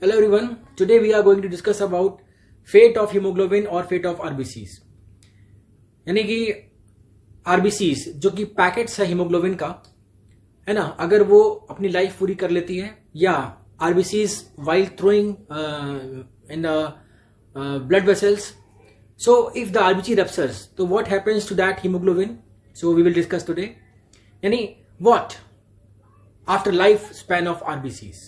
Hello everyone. Today we are going to discuss about fate of hemoglobin और fate of RBCs. यानी कि RBCs जो कि packets है हीमोग्लोबिन का, है ना, अगर वो अपनी लाइफ पूरी कर लेती है, या RBCs while throwing in the blood vessels. So if the RBC ruptures, so what happens to that hemoglobin? So we will discuss today. यानी what after life span of RBCs?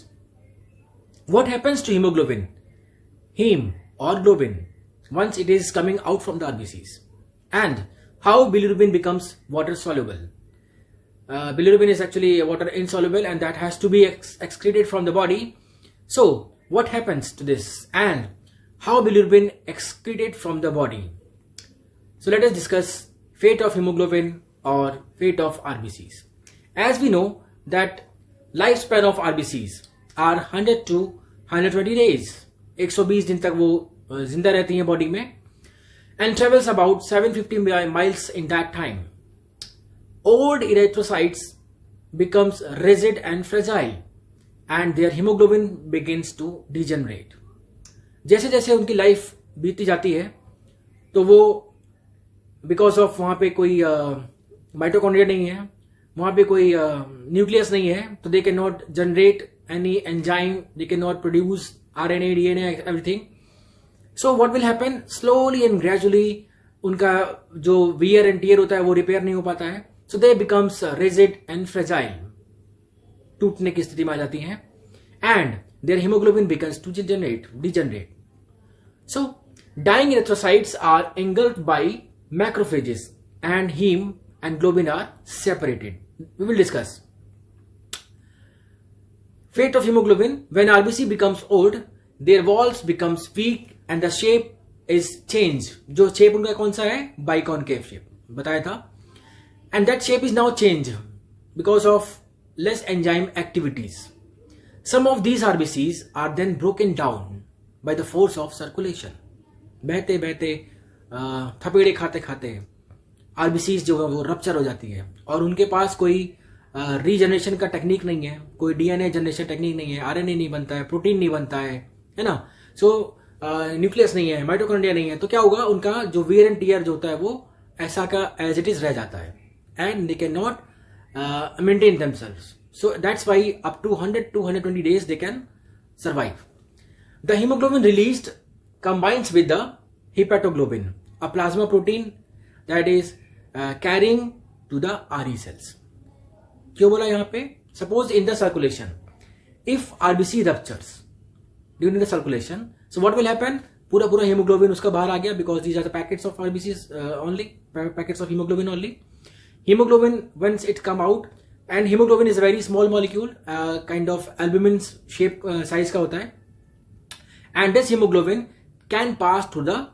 What happens to hemoglobin, heme or globin, once it is coming out from the RBCs? And how bilirubin becomes water soluble? Bilirubin is actually water insoluble and that has to be excreted from the body. So what happens to this and how bilirubin excreted from the body? So let us discuss fate of hemoglobin or fate of RBCs. As we know that lifespan of RBCs are 100 to 120 days. 120 दिन तक वो जिंदा रहती हैं body में, and travels about 750 miles in that time. Old erythrocytes becomes rigid and fragile and their hemoglobin begins to degenerate. जैसे जैसे उनकी लाइफ बीतती जाती है तो वो बिकॉज ऑफ वहां पे कोई माइटोकॉन्ड्रिया नहीं है, वहां पे कोई न्यूक्लियस नहीं है, तो दे can not generate any enzyme, they cannot produce RNA, DNA, everything. So what will happen? Slowly and gradually उनका जो wear and tear होता है वो रिपेयर नहीं हो पाता है. So they becomes rigid and fragile, टूटने की स्थिति में आ जाती हैं, and their hemoglobin begins to degenerate. So dying erythrocytes are engulfed by macrophages and heme and globin are separated. We will discuss. Fate of hemoglobin: when RBC becomes old, their walls becomes weak and the shape is changed. जो shape उनका कौन सा है? Biconcave shape बताया था. And that shape is now changed because of less enzyme activities. Some of these RBCs are then broken down by the force of circulation. बहते बहते थपेड़े खाते खाते RBCs जो है वो रप्चर हो जाती है और उनके पास कोई रीजनरेशन का टेक्निक नहीं है, कोई डीएनए जनरेशन टेक्निक नहीं है, आरएनए नहीं बनता है, प्रोटीन नहीं बनता है ना. सो न्यूक्लियस नहीं है, माइटोकॉन्ड्रिया नहीं है, तो क्या होगा? उनका जो वियर एंड टियर जो होता है वो ऐसा का एज इट इज रह जाता है and they can not maintain themselves. So that's why up to 100 to 120 days they can survive. The hemoglobin released combines with the hepatoglobin, a plasma protein that is carrying to the RE cells. क्यों बोला यहाँ पे? Suppose in the circulation if RBC ruptures during the circulation, so what will happen? पूरा पूरा haemoglobin उसका बाहर आ गया because these are the packets of RBC only, packets of haemoglobin only. Haemoglobin once it come out, and haemoglobin is a very small molecule, kind of albumin shape size का होता है, and this haemoglobin can pass through the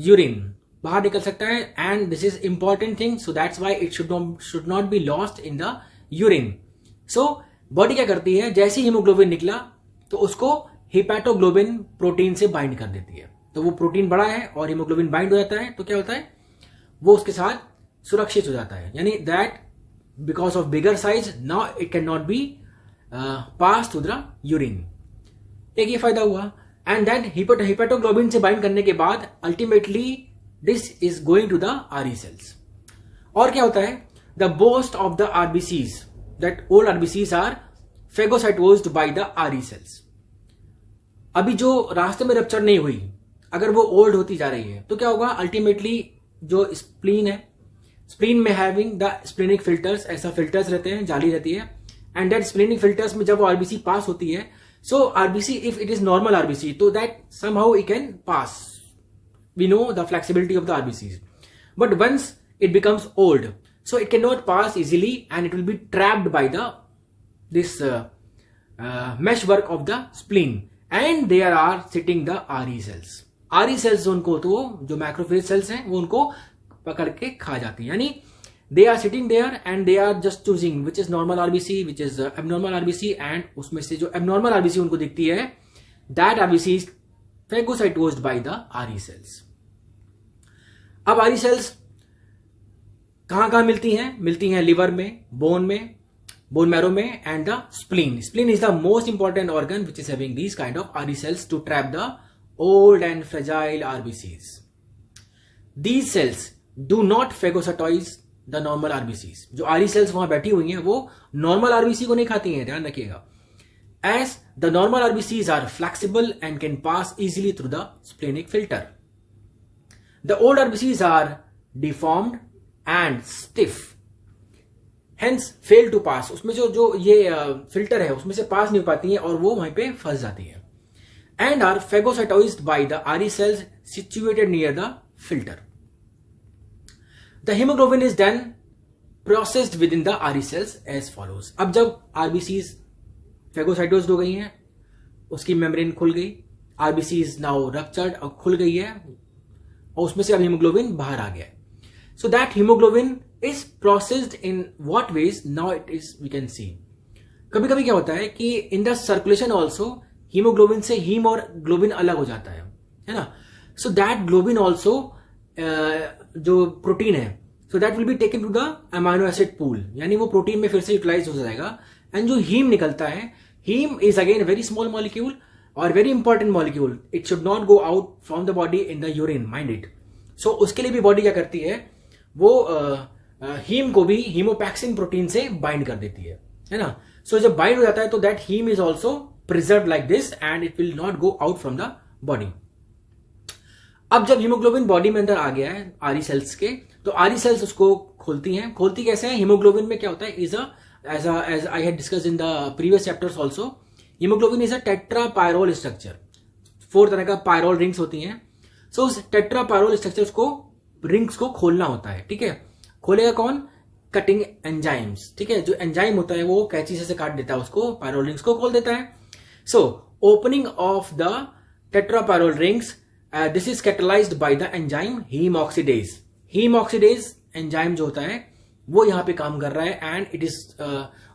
urine, बाहर निकल सकता है, and this is important thing. So that's why it should not be lost in the urine. So body क्या करती है? जैसे हीमोग्लोबिन निकला तो उसको हिपैटोग्लोबिन प्रोटीन से बाइंड कर देती है. तो वो प्रोटीन बड़ा है और हीमोग्लोबिन बाइंड हो जाता है, तो क्या होता है? वो उसके साथ सुरक्षित हो जाता है. यानी that because of bigger size now it can not B pass through the urine. एक ये फायदा हुआ. एंड देन हिपैटोग्लोबिन से बाइंड करने के बाद ultimately this is going to the RE cells. और क्या होता है? The most of the RBCs, that old RBCs are phagocytosed by the RE cells. अभी जो रास्ते में रप्चर नहीं हुई, अगर वो ओल्ड होती जा रही है तो क्या होगा? अल्टीमेटली जो स्प्लीन है, स्प्लीन में हैविंग द स्प्लीनिक फिल्टर्स, ऐसा फिल्टर्स रहते हैं, जाली रहती है, एंड दैट स्प्लीनिक फिल्टर्स में जब वो आरबीसी पास होती है, so RBC if it is normal RBC, तो that somehow it can pass. We know the flexibility of the RBCs, but once it becomes old, so it cannot pass easily and it will be trapped by this meshwork of the spleen, and there are sitting the RE cells. RE cells उनको तो जो macrophage sales हैं वो उनको पकड़ के खा जाती है. यानी they are sitting there and they are just choosing which is normal RBC, which is abnormal RBC, and उसमें से जो abnormal RBC उनको दिखती है, that RBC is phagocytosed by the RE cells. अब RE cells कहां कहां मिलती हैं? मिलती हैं लिवर में, बोन में, bone marrow में, and the spleen. Spleen is the most important organ which is having these kind of RE cells to trap the old and fragile RBCs. These cells do not phagocytose the normal RBCs. जो RE cells वहां बैठी हुई हैं वो normal RBC को नहीं खाती हैं, ध्यान रखिएगा. As the normal RBCs are flexible and can pass easily through the splenic filter. The old RBCs are deformed and stiff. Hence fail to pass. उसमें जो ये फिल्टर है उसमें से पास नहीं हो पाती हैं और वो वहीं पे फंस जाती है. And are phagocytosed by the RE cells situated near the filter. The hemoglobin is then processed within the RE cells as follows. अब जब RBCs phagocytosed हो गई हैं, उसकी मेम्ब्रेन खुल गई, RBCs now ruptured और खुल गई है और उसमें से अब हीमोग्लोबिन बाहर आ गया. So that hemoglobin is processed in what ways? Now it is we can see. कभी कभी क्या होता है कि in the circulation also haemoglobin से हीम और ग्लोबिन अलग हो जाता है ना. So that globin also जो प्रोटीन है, so that will be taken to the amino acid pool, यानी वो प्रोटीन में फिर से यूटिलाइज हो जाएगा. एंड जो हीम निकलता है, haem is again very small molecule और very important molecule. It should not go out from the body in the urine, mind it. So उसके लिए भी बॉडी क्या करती है, वो हीम को भी हीमोपैक्सिन प्रोटीन से बाइंड कर देती है ना. सो जब बाइंड हो जाता है तो that haem is also preserve like this and it will not go out from the body. अब जब हीमोग्लोबिन बॉडी में अंदर आ गया है आरी सेल्स के, तो आरी सेल्स उसको खोलती हैं. खोलती कैसे है? हीमोग्लोबिन में क्या होता है, is as I had discussed in the previous chapters also, hemoglobin is a tetrapyrrole structure. 4 तरह का पायरोल रिंग्स होती हैं. सो उस टेट्रापायरोल स्ट्रक्चर्स को, रिंग्स को खोलना होता है. ठीक है, खोलेगा कौन? Cutting enzymes. ठीक है, जो एंजाइम होता है वो कैंची से काट देता है उसको, पायरोल रिंग्स को खोल देता है. So opening of the tetrapyrrole rings, this is catalysed by the enzyme haem oxidase. Haem oxidase enzyme जो होता है वो यहां पे काम कर रहा है and it is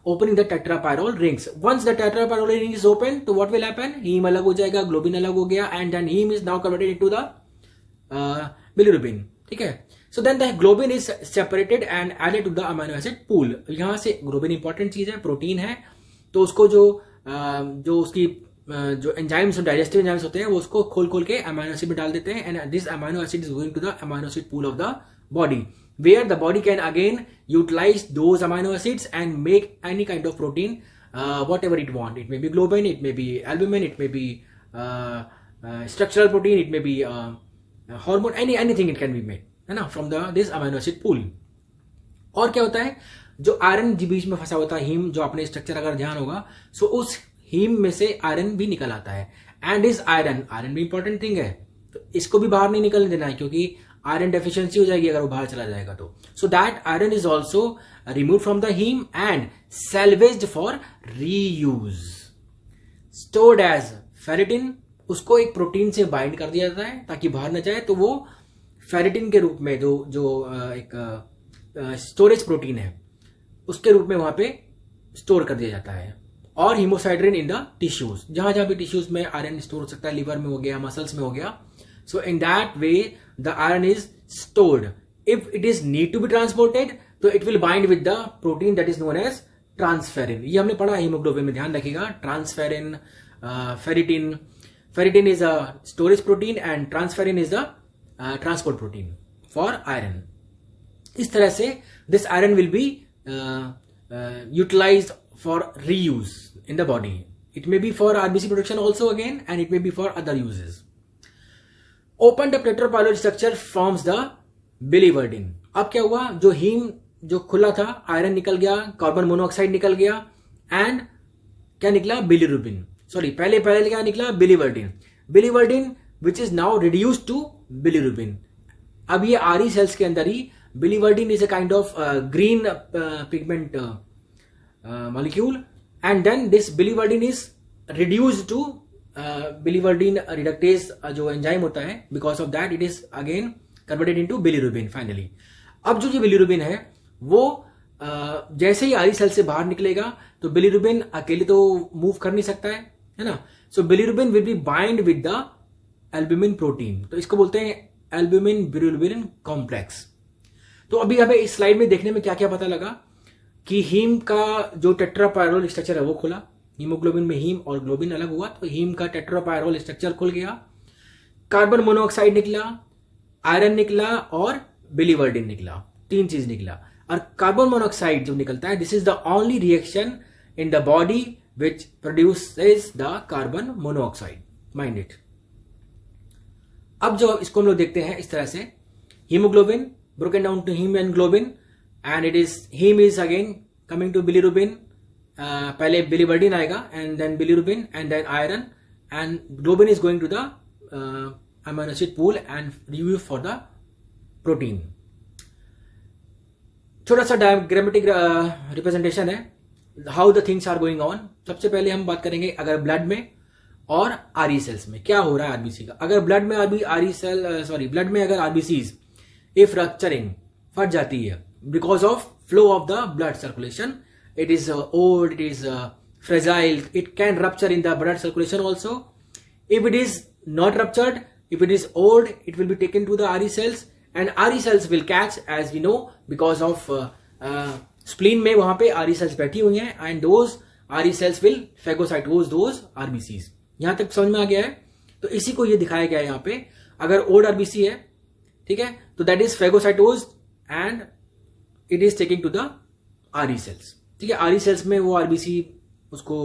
opening the tetrapyrrole rings. Once the tetrapyrrole ring is open, तो व्हाट विल हैपन? हीम अलग हो जाएगा, ग्लोबिन अलग हो गया and then haem is now converted into the bilirubin. ठीक है, so then the globin is separated and added to the amino acid pool. यहां से ग्लोबिन इंपॉर्टेंट चीज है, प्रोटीन है, तो उसको जो उसकी जो एंजाइम्स, डाइजेस्टिव एंजाइम्स होते हैं वो उसको खोल के अमीनो एसिड में डाल देते हैं and this amino acid is going to the amino acid pool of the body, where the body can again utilize those amino acids and make any kind of protein, whatever it want. It may be globin, it may be albumin, it may be structural protein, it may be hormone, anything it can be made, है ना, from this amino acid pool. और क्या होता है, जो iron बीच में फंसा होता है, हीम, जो अपने स्ट्रक्चर अगर ध्यान होगा, सो उस हीम में से आयरन भी निकल आता है एंड इस आयरन भी इंपॉर्टेंट थिंग है, तो इसको भी बाहर नहीं निकलने देना है क्योंकि आयरन डेफिशिएंसी हो जाएगी अगर वो बाहर चला जाएगा तो. So that iron is also remove from the haem and salvaged for reuse. Stored as ferritin, उसको एक प्रोटीन से बाइंड कर दिया जाता है ताकि बाहर न जाए, तो वो फेरिटिन के रूप में जो एक स्टोरेज प्रोटीन है उसके रूप में वहां पे स्टोर कर दिया जाता है. और हीमोसाइड्रिन इन द टिश्यूज, जहां जहां भी टिश्यूज में आयरन स्टोर हो सकता है, लिवर में हो गया, मसल्स में हो गया. So in that way the iron is stored. If it is need to be transported, तो it will bind with the protein that is known as transferrin. ये हमने पढ़ा हीमोग्लोबिन में, ध्यान रखिएगा. Transferrin, ferritin. Ferritin is a storage protein and transferrin is the transport protein for iron. इस तरह से this iron will be utilized for reuse in the body. It may be for RBC production also again and it may be for other uses. Open the tetrapyrrole structure forms the biliverdin. अब क्या हुआ, जो haem जो खुला था, iron निकल गया, carbon monoxide निकल गया एंड क्या निकला? बिलिरुबिन. सॉरी, पहले क्या निकला? Biliverdin. Biliverdin which is now reduced to bilirubin. अब ये आरी सेल्स के अंदर ही biliverdin is a kind of green pigment molecule and then this biliverdin is reduced to biliverdin reductase जो एंजाइम होता है, because of that it is again converted into bilirubin finally. अब जो ये बिलिरुबिन है वो जैसे ही आरी सेल से बाहर निकलेगा तो बिलिरुबिन अकेले तो मूव कर नहीं सकता है ना. So bilirubin will be bind with the albumin protein, तो इसको बोलते हैं एल्ब्यूमिन बिलिरुबिन कॉम्प्लेक्स. तो अभी हमें इस स्लाइड में देखने में क्या क्या पता लगा कि हीम का जो टेट्रापायरोल स्ट्रक्चर है वो खुला, हीमोग्लोबिन में हीम और ग्लोबिन अलग हुआ तो हीम का टेट्रापायरोल स्ट्रक्चर खुल गया, कार्बन मोनोऑक्साइड निकला, आयरन निकला और बिलीवर्डिन निकला, 3 चीज निकला। और कार्बन मोनोऑक्साइड जो निकलता है, this is the only reaction in the body which produces the carbon monoxide, mind it. अब जो इसको हम लोग देखते हैं इस तरह से, haemoglobin broken down to haem and globin and it is haem is again coming to bilirubin, पहले बिलीवर्डिन आएगा and then bilirubin and then iron and globin is going to the amino acid pool and use for the protein. छोटा सा diagrammatic representation है how the things are going on. सबसे पहले हम बात करेंगे अगर ब्लड में और आरई सेल्स में क्या हो रहा है आरबीसी का। अगर ब्लड में ब्लड में अगर आरबीसीज इफ रप्चरिंग फट जाती है because of flow of the blood circulation, it is old, it is fragile, it can rupture in the blood circulation also. If it is not ruptured, if it is old, it will be taken to the RE cells and RE cells will catch, as we know, because of spleen में वहां पे RE cells बैठी हुई हैं and those RE cells will phagocytose those RBCs। यहां तक समझ में आ गया है। तो इसी को ये दिखाया गया है यहाँ पे, अगर old RBC है, ठीक है, तो that is phagocytosed and it is taken to the RE cells। ठीक है, आरई सेल्स में वो आरबीसी उसको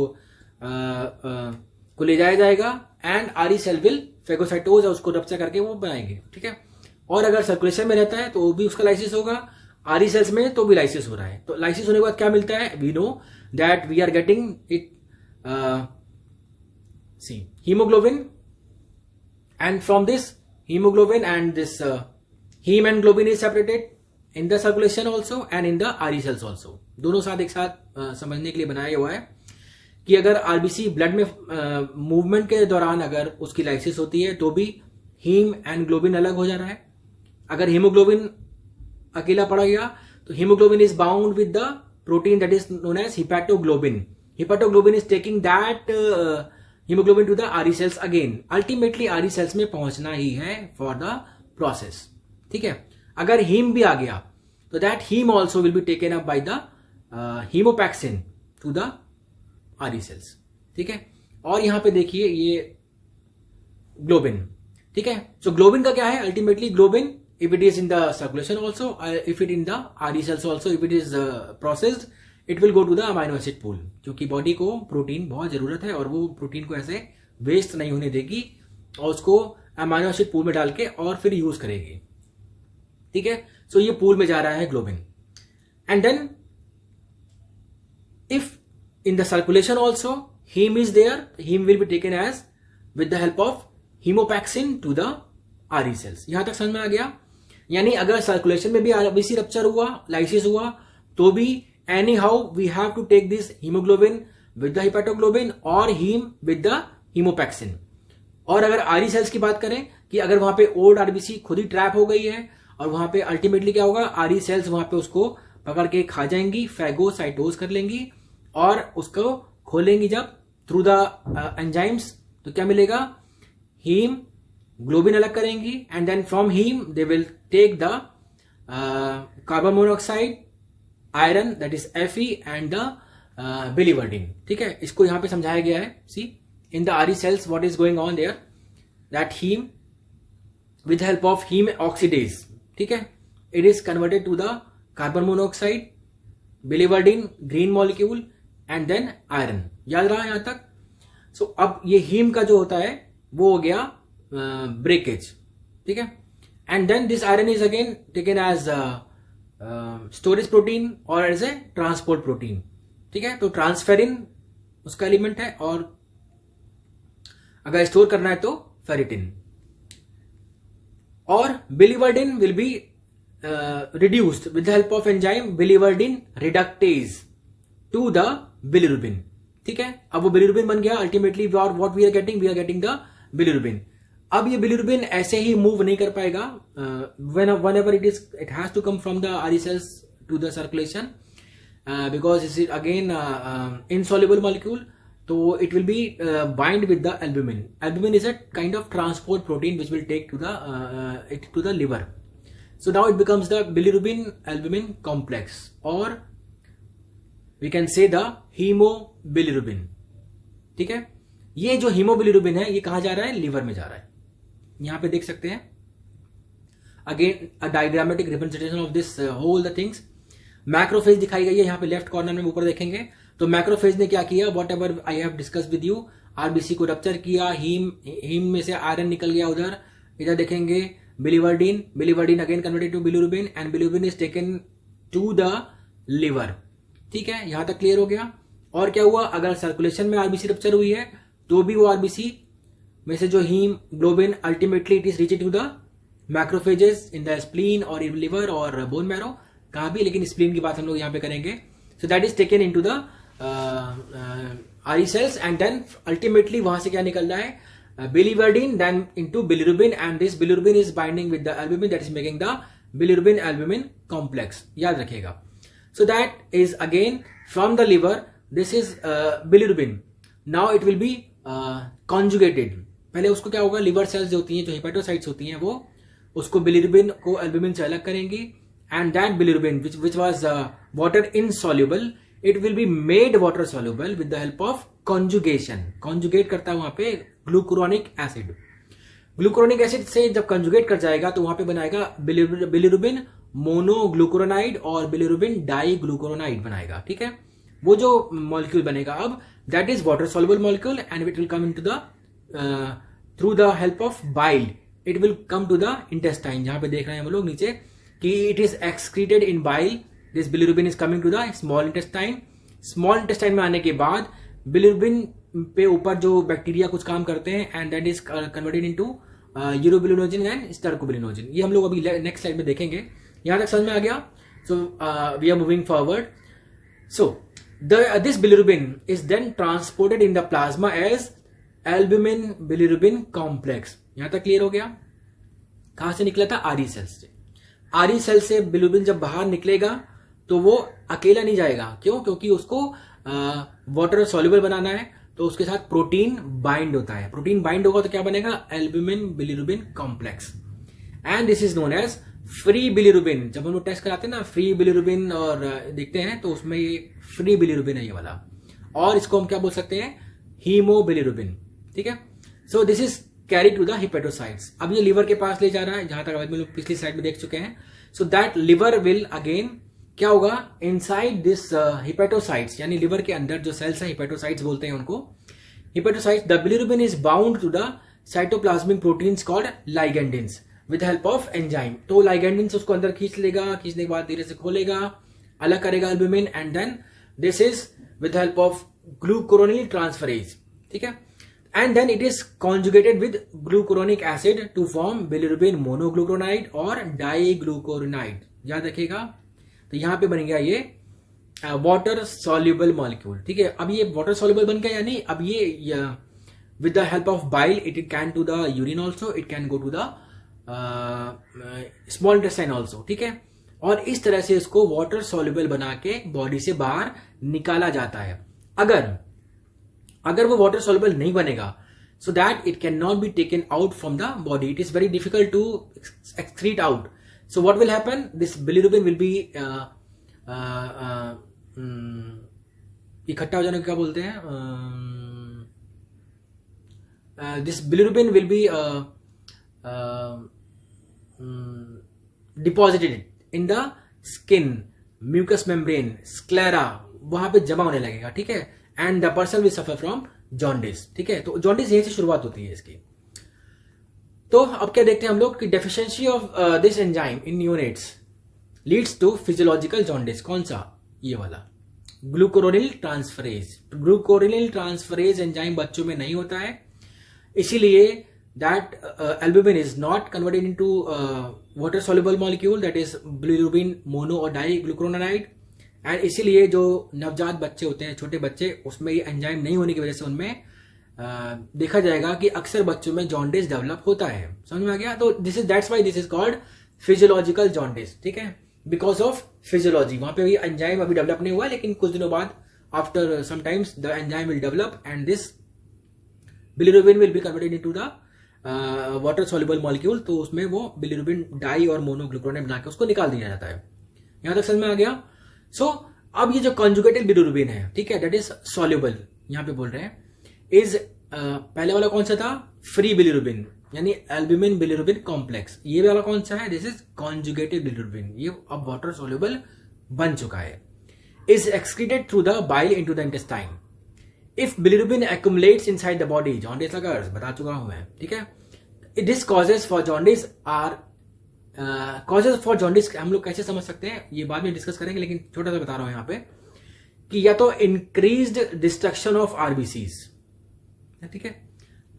को ले जाया जाएगा एंड आरई सेल विल फेगोसाइटोज उसको रप्चर करके वो बनाएंगे। ठीक है, और अगर सर्कुलेशन में रहता है तो वो भी उसका लाइसिस होगा, आरई सेल्स में तो भी लाइसिस हो रहा है। तो लाइसिस होने के बाद क्या मिलता है, we know that we are getting it see haemoglobin and from this haemoglobin and this haem and globin is separated in the circulation also and in the RE cells also. दोनों साथ एक साथ समझने के लिए बनाया हुआ है कि अगर आरबीसी ब्लड में मूवमेंट के दौरान अगर उसकी लाइसिस होती है तो भी हीम एंड ग्लोबिन अलग हो जा रहा है। अगर हीमोग्लोबिन अकेला पड़ा गया तो haemoglobin is bound with the protein that is known as haptoglobin. Haptoglobin is taking that haemoglobin to the RE cells again. Ultimately RE cells में पहुंचना ही है फॉर द प्रोसेस। ठीक है, अगर हीम भी आ गया तो that haem also will be taken up by the haemopexin to the RE cells. ठीक है, और यहां पे देखिए ये ग्लोबिन। ठीक है, सो ग्लोबिन का क्या है, ultimately globin if it is in the circulation also, if it in the RE cells also, if it is processed, it will go to the amino acid pool, क्योंकि बॉडी को protein बहुत जरूरत है और वो प्रोटीन को ऐसे waste नहीं होने देगी और उसको अमाइनो एसिड पूल में डाल के और फिर यूज करेगी। ठीक है, सो ये पूल में जा रहा है globin and then if in the circulation also heme is there, heme will be taken as with the help of hemopaxin to the RE cells। यहां तक समझ में आ गया। यानी अगर सर्कुलेशन में भी आरबीसी रप्चर हुआ, लाइसिस हुआ, तो भी anyhow we have to take this haemoglobin with the haptoglobin और हीम विद द हीमोपैक्सिन। और अगर आरई सेल्स की बात करें कि अगर वहां पे ओल्ड आरबीसी खुद ही ट्रैप हो गई है और वहां पे अल्टीमेटली क्या होगा, आरई सेल्स वहां पे उसको पकड़ के खा जाएंगी, फैगोसाइटोज कर लेंगी और उसको खोलेंगी जब थ्रू द एंजाइम्स, तो क्या मिलेगा, हीम ग्लोबिन अलग करेंगी and then from haem they will take the carbon monoxide, iron that is Fe and the biliverdin. ठीक है, इसको यहां पे समझाया गया है। See in the RE cells what is going on there, that haem with help of heme oxidase, ठीक है, it is converted to the carbon monoxide, biliverdin green molecule and then iron। याद रहा यहां तक। सो अब ये हीम का जो होता है वो हो गया ब्रेकेज। ठीक है, and then this iron is again taken as storage protein और एज ए ट्रांसपोर्ट प्रोटीन। ठीक है, तो ट्रांसफेरिन उसका एलिमेंट है और अगर स्टोर करना है तो फेरिटिन। और biliverdin will be reduced with the help of enzyme biliverdin reductase to the bilirubin। ठीक है, अब वो bilirubin बन गया ultimately, what we are getting the bilirubin। अब ये bilirubin ऐसे ही मूव नहीं कर पाएगा, whenever it has to come from the RE cells to the circulation, because it is again insoluble molecule, so it will be bind with the albumin। Albumin is a kind of transport protein which will take to the liver। So now it becomes the bilirubin albumin complex, or we can say the haemobilirubin. ठीक है, ये जो हीमोबिलिरुबिन है ये कहां जा रहा है, लिवर में जा रहा है। यहां पे देख सकते हैं again a diagrammatic representation of this whole the things. Macrophage दिखाई गई है यहाँ पे लेफ्ट कॉर्नर में, ऊपर देखेंगे तो मैक्रोफेज ने क्या किया, whatever I have discuss with you, RBC को रप्चर किया, हीम में से आयरन निकल गया उधर। इधर देखेंगे biliverdin again converted to bilirubin and bilirubin is taken to the liver. ठीक है, यहां तक क्लियर हो गया। और क्या हुआ, अगर सर्कुलेशन में आरबीसी रप्चर हुई है तो भी वो आरबीसी में से जो haemoglobin ultimately it is reach to the macrophages in the spleen और इन लिवर और बोन मैरो, कहां भी, लेकिन स्प्लीन की बात हम लोग यहां पे करेंगे। So that is taken into the आरी सेल्स एंड देन अल्टीमेटली वहां से क्या निकल रहा है, biliverdin then into bilirubin and this bilirubin is binding with the albumin that is making the bilirubin albumin complex. याद रखिएगा। So that is again from the liver, this is bilirubin, now it will be conjugated. पहले उसको क्या होगा, liver cells जो होती हैं, जो हेपेटोसाइट्स होती हैं, वो उसको बिलिरुबिन को एल्ब्यूमिन से अलग करेंगी and that bilirubin which was water insoluble, it will be made water soluble with the help of conjugation। conjugate करता है वहां पे ग्लूकुरोनिक एसिड। ग्लूकुरोनिक एसिड से जब कंजुगेट कर जाएगा तो वहां पे बनाएगा बिलिरुबिन मोनोग्लूकुरोनाइड और बिलिरुबिन डाईग्लूकुरोनाइड बनाएगा। ठीक है, वो जो मॉलिक्यूल बनेगा अब, that is water soluble molecule and it will come into the through the help of bile, it will come to the intestine. जहां पे देख रहे हैं हम लोग नीचे कि it is excreted in bile, this bilirubin is coming to the small intestine. Small intestine में आने के बाद बिलिरुबिन पे ऊपर जो बैक्टीरिया कुछ काम करते हैं and that is converted into urobilinogen and stercobilinogen. ये हम लोग अभी नेक्स्ट स्लाइड में देखेंगे। यहां तक समझ में आ गया। So we are moving forward. So this bilirubin is then transported in the plasma as albumin bilirubin complex। यहां तक क्लियर हो गया। कहां से निकला था, आरी सेल्स से। आरी सेल से बिलिरुबिन जब बाहर निकलेगा तो वो अकेला नहीं जाएगा। क्यों, क्योंकि उसको वाटर सॉल्युबल बनाना है, तो उसके साथ प्रोटीन बाइंड होता है। प्रोटीन बाइंड होगा तो क्या बनेगा, albumin bilirubin complex and this is known as free bilirubin. जब हम लोग टेस्ट कराते हैं ना फ्री बिलिरुबिन और देखते हैं तो उसमें ये फ्री बिलिरुबिन है ये वाला, और इसको हम क्या बोल सकते हैं, हीमोबिलिरुबिन। ठीक है, so this is carry to the hepatocytes. अब ये लिवर के पास ले जा रहा है, जहां तक हम लोग पिछली स्लाइड में देख चुके हैं। So that liver will again क्या होगा, इनसाइड दिस हिपेटोसाइट्स, यानी लिवर के अंदर जो सेल्स है हिपेटोसाइट्स बोलते हैं उनको, hepatocytes, the bilirubin is bound to the cytoplasmic proteins called ligandins with help of enzyme. तो लाइगेंडिन्स उसको अंदर खींच लेगा, खींचने के बाद धीरे से खोलेगा, अलग करेगा albumin and then this is with help of glucuronyl transferase. ठीक है, and then it is conjugated with glucuronic acid to form bilirubin monoglucuronide और diglucuronide। याद रखिएगा। तो यहां पे बन गया ये वाटर सॉल्युबल मॉलिक्यूल। ठीक है, अब ये वाटर सॉल्युबल बन गया, यानी अब ये with the help of bile it can to the urine also, it can go to the small intestine also. ठीक है, और इस तरह से इसको वाटर सॉल्युबल बना के बॉडी से बाहर निकाला जाता है। अगर वो वाटर सॉल्युबल नहीं बनेगा, so that it can not be taken out from the body, it is very difficult to excrete out. So what will happen, this bilirubin will be इकट्ठा हो जाने को क्या बोलते हैं, this bilirubin will be deposited in the skin, mucous membrane, sclera, वहां पे जमा होने लगेगा। ठीक है, and the person will suffer from jaundice. ठीक है, तो जॉन्डिस यहीं से शुरुआत होती है इसकी। तो अब क्या देखते हैं हम लोग कि deficiency of this enzyme in neonates leads to physiological jaundice. कौन सा, ये वाला glucuronyl transferase. Glucuronyl transferase enzyme बच्चों में नहीं होता है, इसीलिए that albumin is not converted into water soluble molecule, that is bilirubin mono और डाईग्लूकुरोनाइड। एंड इसीलिए जो नवजात बच्चे होते हैं, छोटे बच्चे, उसमें ये एंजाइम नहीं होने की वजह से उनमें देखा जाएगा कि अक्सर बच्चों में जॉन्डिस डेवलप होता है। समझ में आ गया। तो this is that's why this is called physiological jaundice. ठीक है, बिकॉज ऑफ फिजियोलॉजी, वहां पे भी एंजाइम अभी डेवलप नहीं हुआ है, लेकिन कुछ दिनों बाद after sometimes the enzyme will develop and this bilirubin will be converted into the water soluble molecule. तो उसमें वो बिलिरुबिन डाई और मोनोग्लूकुरोनाइड बना के उसको निकाल दिया जाता है। यहां तक समझ में आ गया। सो अब ये जो कॉन्जुगेटेड बिलिरुबिन है, ठीक है, दैट इज सॉल्युबल, यहां पे बोल रहे हैं, इज पहले वाला कौन सा था, फ्री बिलिरुबिन यानी एल्ब्यूमिन बिलिरुबिन कॉम्प्लेक्स। ये वाला कौन सा है, दिस इज कॉन्जुगेटेड बिलिरुबिन, ये अब वाटर सॉल्युबल बन चुका है। Is excreted through the bile into the intestine. If bilirubin accumulates inside the body, jaundice का बता चुका हूं मैं, ठीक है। This causes for jaundice or causes for jaundice हम लोग कैसे समझ सकते हैं, ये बाद में डिस्कस करेंगे, लेकिन छोटा सा बता रहा हूं यहां पे कि या तो इंक्रीज्ड डिस्ट्रक्शन ऑफ आरबीसीज, ठीक है,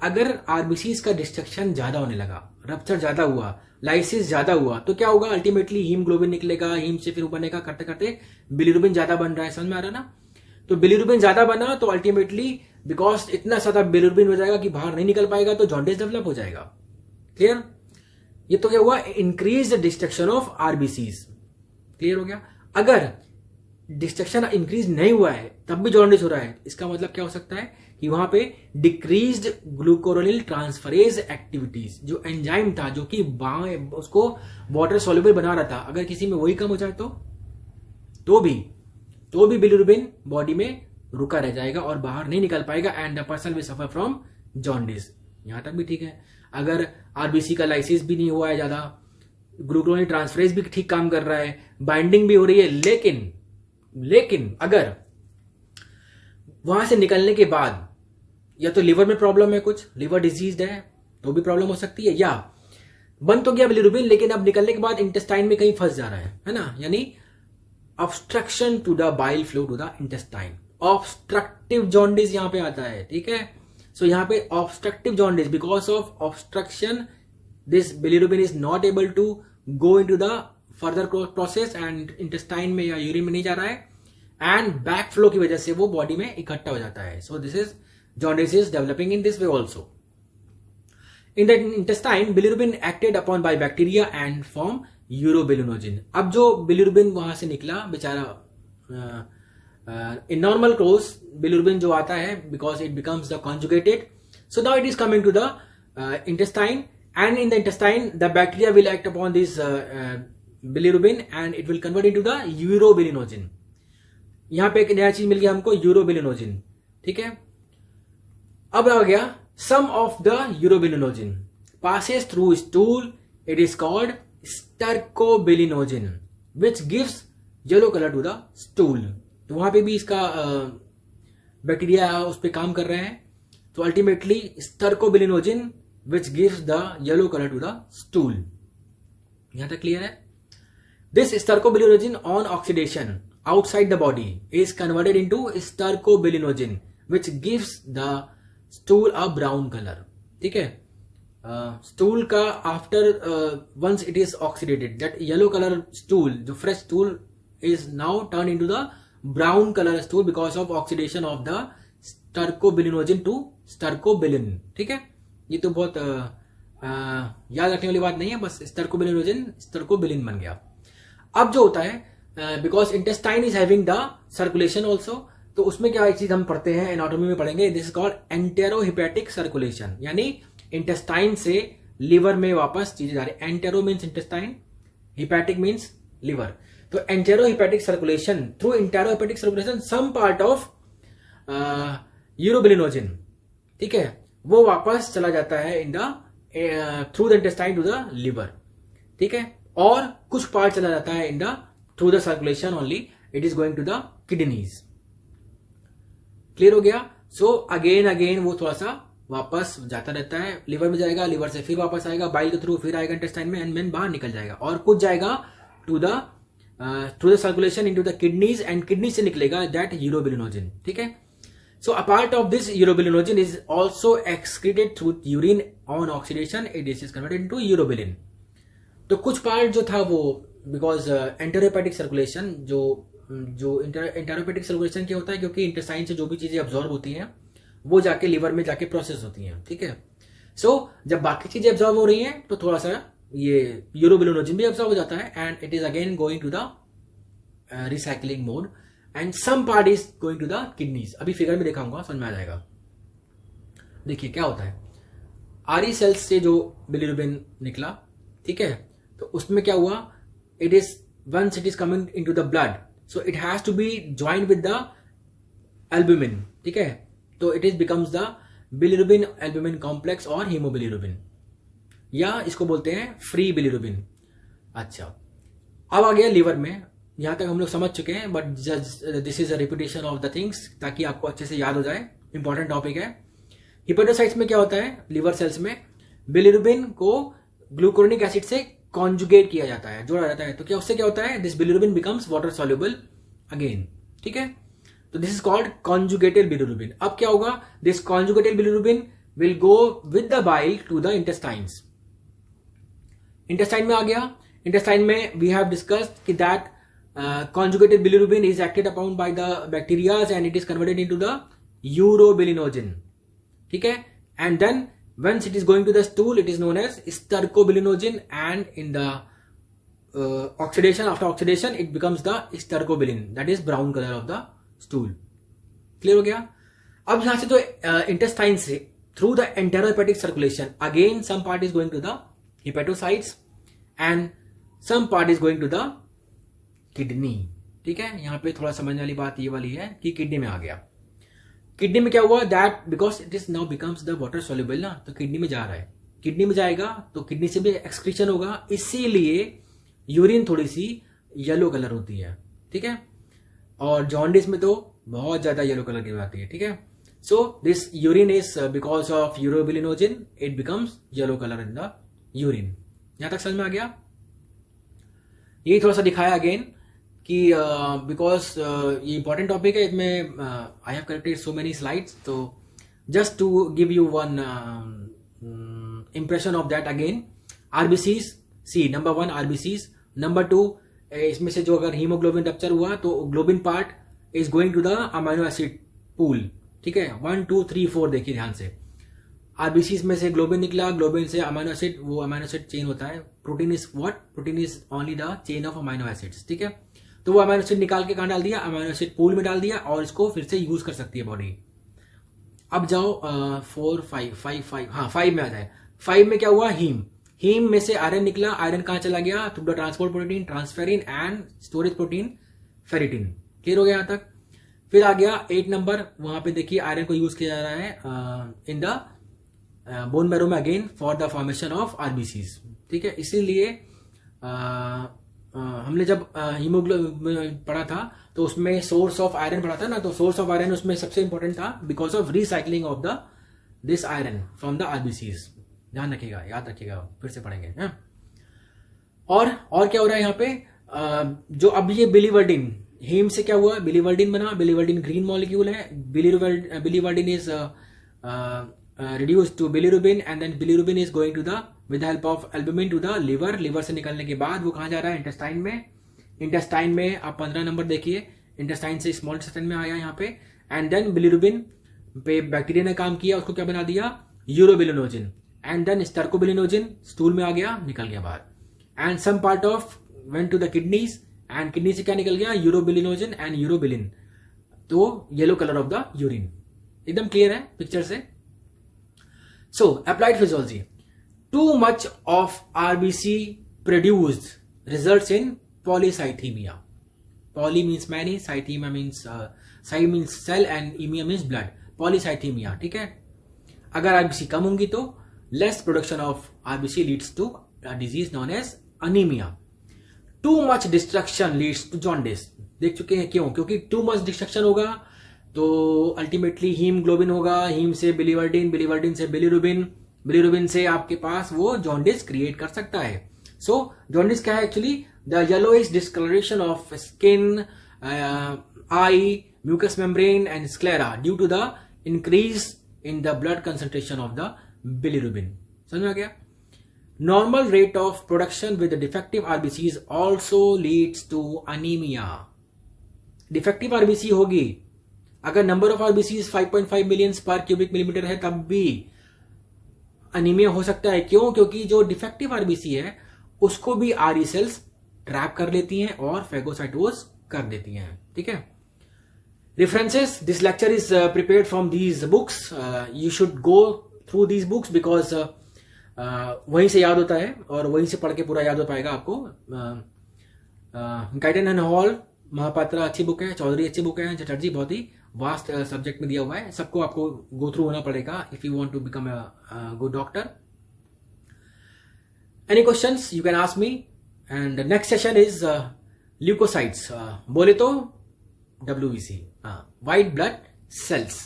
अगर आरबीसीज का डिस्ट्रक्शन ज्यादा होने लगा, रप्चर ज्यादा हुआ, लाइसिस ज्यादा हुआ, तो क्या होगा, अल्टीमेटली हीमोग्लोबिन निकलेगा, हीम से फिर बनेगा, करते करते बिलिरुबिन ज्यादा बन रहा है, समझ में आ रहा है ना। तो बिलिरुबिन ज्यादा बना तो अल्टीमेटली बिकॉज इतना ज्यादा बिलिरुबिन हो जाएगा कि बाहर नहीं निकल पाएगा, तो जॉन्डिस डेवलप हो जाएगा। क्लियर, ये तो क्या हुआ, increase destruction of RBCs. Clear हो गया। अगर डिस्ट्रक्शन इंक्रीज नहीं हुआ है तब भी जॉन्डिस हो रहा है, इसका मतलब क्या हो सकता है कि वहां पे डिक्रीज्ड ग्लूकोरोनिल ट्रांसफरेज एक्टिविटीज, जो एंजाइम था जो कि उसको वाटर सॉल्युबल बना रहा था, अगर किसी में वही कम हो जाए तो भी बिलिरुबिन बॉडी में रुका रह जाएगा और बाहर नहीं निकल पाएगा, and the person will suffer from jaundice. यहां तक भी ठीक है। अगर आरबीसी का लाइसिस भी नहीं हुआ है ज्यादा, ग्लूकोरोनिल ट्रांसफरेज भी ठीक काम कर रहा है, बाइंडिंग भी हो रही है, लेकिन अगर वहां से निकलने के बाद या तो लिवर में प्रॉब्लम है, कुछ लिवर डिजीज है तो भी प्रॉब्लम हो सकती है, या बन तो गया बिलिरुबिन लेकिन अब निकलने के बाद इंटेस्टाइन में कहीं फंस जा रहा है ना, यानी obstruction to the bile flow to the intestine. Obstructive jaundice यहां पे आता है, ठीक है। सो यहां पे obstructive jaundice, because of obstruction this bilirubin is not able to go into the further process and intestine में या यूरिन में नहीं जा रहा है, एंड बैक फ्लो की वजह से वो बॉडी में इकट्ठा हो जाता है। So this is jaundice is developing in this way also. In the intestine bilirubin acted upon by bacteria and form urobilinogen. अब जो बिलिरुबिन वहां से निकला बेचारा, इन नॉर्मल कोर्स बिलिरुबिन जो आता है because it becomes the conjugated, so now it is coming to the intestine, and in the intestine the bacteria will act upon this bilirubin and it will convert into the urobilinogen. यहां पे एक नया चीज मिल गया हमको, यूरोबिलिनोजिन, ठीक है। अब आ गया some of the urobilinogen passes through stool, it is called stercobilinogen which gives yellow color to the stool। तो वहां पे भी इसका बैक्टीरिया उस पर काम कर रहे हैं, तो ultimately stercobilinogen which gives the yellow color to the stool। यहां तक क्लियर है। This stercobilinogen on oxidation outside the body is converted into stercobilinogen which gives the stool a brown color, ठीक है। स्टूल का after once it is oxidised, that yellow colour stool, जो fresh stool is now turn into the brown colour stool because of oxidation of the stercobilinogen to stercobilin, ठीक है। ये तो बहुत याद रखने वाली बात नहीं है, बस स्टर्कोबिलिनोजिन स्टर्कोबिलिन बन गया। अब जो होता है because intestine is having the circulation also, तो उसमें क्या एक चीज हम पढ़ते हैं, एनाटॉमी में पढ़ेंगे, this is called enterohepatic circulation, यानी इंटेस्टाइन से लिवर में वापस चीजें जा रही। Entero means intestine, hepatic means liver, तो enterohepatic circulation, through enterohepatic circulation some part of urobilinogen, ठीक है, वो वापस चला जाता है in the through the intestine to the liver, ठीक है, और कुछ पार्ट चला जाता है in the through the circulation only it is going to the kidneys. Clear हो गया। सो अगेन वो थोड़ा सा वापस जाता रहता है, लिवर में जाएगा, लिवर से फिर वापस आएगा, बाइल के थ्रू फिर आएगा इंटेस्टाइन में, एंड देन बाहर निकल जाएगा, और कुछ जाएगा to the through the circulation into the kidneys, and kidney से निकलेगा दैट यूरोबिलिनोजिन, ठीक है। So a part of this urobilinogen is also excreted through urine on oxidation, it is converted into urobilin. तो कुछ पार्ट जो था वो because एंटेरोहिपैटिक circulation, जो एंटेरोहिपैटिक सर्कुलेशन क्या होता है, क्योंकि इंटेस्टाइन से जो भी चीजें अब्सॉर्ब होती हैं वो जाके लिवर में जाके प्रोसेस होती हैं, ठीक है। सो जब बाकी चीजें अब्सॉर्ब हो रही हैं तो थोड़ा सा ये यूरोबिलिनोजिन भी अब्सॉर्ब हो जाता है, and it is again going to the recycling mode, and some part is going to the kidneys. अभी फिगर में दिखाऊंगा, समझ में आ जाएगा। देखिए क्या होता है, आरी सेल्स से जो बिलिरुबिन निकला, ठीक है, तो उसमें क्या हुआ, it is once it is coming into the blood, so it has to be joined with the albumin, ठीक है, तो it is becomes the bilirubin albumin complex और हीमोबिलिरुबिन, या इसको बोलते हैं फ्री बिलिरुबिन। अच्छा, अब आ गया लिवर में, यहां तक हम लोग समझ चुके हैं, but this is a repetition of the things ताकि आपको अच्छे से याद हो जाए, इंपॉर्टेंट टॉपिक है। हिपेटोसाइट्स में क्या होता है, लिवर सेल्स में बिलिरुबिन को ग्लूकोनिक एसिड से कॉन्जुगेट किया जाता है, जोड़ा जाता है, तो क्या उससे क्या होता है, this bilirubin becomes water soluble again, ठीक है, तो this is called conjugated bilirubin. अब क्या होगा, this conjugated bilirubin will go with the bile to the intestines. Intestine में आ गया, इंटेस्टाइन में वी हैव डिस्कस्ड कि that conjugated bilirubin is acted upon by the bacteria and it is converted into the urobilinogen, ठीक है, and then once it is going to the stool it is known as stercobilinogen, and in the oxidation, after oxidation it becomes the stercobilin, that is brown color of the stool। Clear हो गया। अब यहां से तो intestine से through the enterohepatic circulation again some part is going to the hepatocytes and some part is going to the kidney, ठीक है, यहां पे थोड़ा समझने वाली बात ये वाली है कि किडनी में आ गया। किडनी में क्या हुआ, that because it is now becomes the water soluble ना, तो किडनी में जा रहा है, किडनी में जाएगा तो किडनी से भी एक्सक्रीशन होगा, इसीलिए यूरिन थोड़ी सी येलो कलर होती है, ठीक है, और जॉन्डिस में तो बहुत ज्यादा येलो कलर की आती है, ठीक है। So this urine is because of urobilinogen it becomes yellow colour in the urine. यहां तक समझ में आ गया। यही थोड़ा सा दिखाया अगेन कि बिकॉज ये इंपॉर्टेंट टॉपिक है, इसमें I have collected so many slides, तो just to give you one impression of that again, RBCs see number 1 RBCs, number 2 इसमें से जो अगर हीमोग्लोबिन रप्चर हुआ तो globin part is going to the amino acid pool, ठीक है, 1 2 3 4 देखिए ध्यान से, आरबीसीज में से ग्लोबिन निकला, ग्लोबिन से अमाइनो एसिड, वो अमाइनो एसिड चेन होता है, protein is what, protein is only the chain of amino acids, ठीक है, तो वो अमाइनो एसिड निकाल के कहां डाल दिया, अमाइनो एसिड पूल में डाल दिया और इसको फिर से यूज कर सकती है बॉडी। अब जाओ 4 5 5 5, हाँ 5 में आ जाए। 5 में क्या हुआ, हीम, हीम में से आयरन निकला, आयरन कहां चला गया, through the transport protein transferrin and storage protein ferritin. Clear हो गया यहां तक। फिर आ गया 8 नंबर, वहां पे देखिए आयरन को यूज किया जा रहा है इन द बोन मैरो में again for the formation of RBCs, ठीक है, इसीलिए हमने जब हीमोग्लोबिन पढ़ा था तो उसमें सोर्स ऑफ आयरन पढ़ा था ना, तो सोर्स ऑफ आयरन उसमें सबसे इंपॉर्टेंट था because of recycling of the this iron from the RBCs. ध्यान रखिएगा, याद रखिएगा, फिर से पढ़ेंगे है? और क्या हो रहा है यहाँ पे, जो अब ये बिलीवर्डिन, हीम से क्या हुआ, बिलीवर्डिन बना, बिलीवर्डिन ग्रीन मॉलिक्यूल है, biliverdin is reduced to bilirubin and then bilirubin is going to the with the help of albumin to the liver, liver से निकलने के बाद वो कहाँ जा रहा है, इंटेस्टाइन में, इंटेस्टाइन में आप 15 नंबर देखिए, इंटेस्टाइन से स्मॉल इंटेस्टाइन में आया यहाँ पे, एंड देन बिलिरुबिन पे बैक्टीरिया ने काम किया, उसको क्या बना दिया, urobilinogen, and then stercobilinogen stool में आ गया, निकल गया बाहर, and some part of went to the kidneys, and kidney से क्या निकल गया, यूरोबिलिनोजिन एंड यूरोबिलिन, तो yellow colour of the urine. एकदम क्लियर है पिक्चर से। So, applied physiology. Too much of RBC produced results in polycythemia. Poly means many, cythemia means cy means cell and emia means blood. Polycythemia, ठीक है। अगर RBC कम होंगी तो less production of RBC leads to a disease known as anemia. Too much destruction leads to jaundice. देख चुके हैं क्यों, क्योंकि too much destruction होगा तो अल्टीमेटली हीमोग्लोबिन होगा, हीम से बिलीवर्डिन, बिलीवर्डिन से बिलिरुबिन, बिलिरुबिन से आपके पास वो जॉन्डिस क्रिएट कर सकता है। सो जॉन्डिस क्या है actually, the yellowish discoloration of skin, eye, mucous membrane and sclera due to the increase in the blood concentration of the bilirubin. समझ में आ गया। Normal rate of production with defective RBCs also leads to anaemia. Defective RBC होगी, अगर number of RBC 5.5 million per cubic millimetre है तब भी anaemia हो सकता है। क्यों, क्योंकि जो डिफेक्टिव आरबीसी है उसको भी आरई सेल्स ट्रैप कर लेती हैं और फेगोसाइटोज कर देती हैं, ठीक है। References, this lecture is prepared from these books, you should go through these books because वहीं से याद होता है और वहीं से पढ़ के पूरा याद हो पाएगा आपको। गाइडन एंड हॉल महापात्रा अच्छी बुक है, चौधरी अच्छी बुक है, चटर्जी बहुत ही वास्ट सब्जेक्ट में दिया हुआ है, सबको आपको गो थ्रू होना पड़ेगा if you want to become a good doctor. Any questions you can ask me. And next session is leucocytes, बोले तो WBC, व्हाइट ब्लड सेल्स.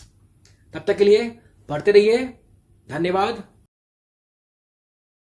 तब तक के लिए पढ़ते रहिए. धन्यवाद.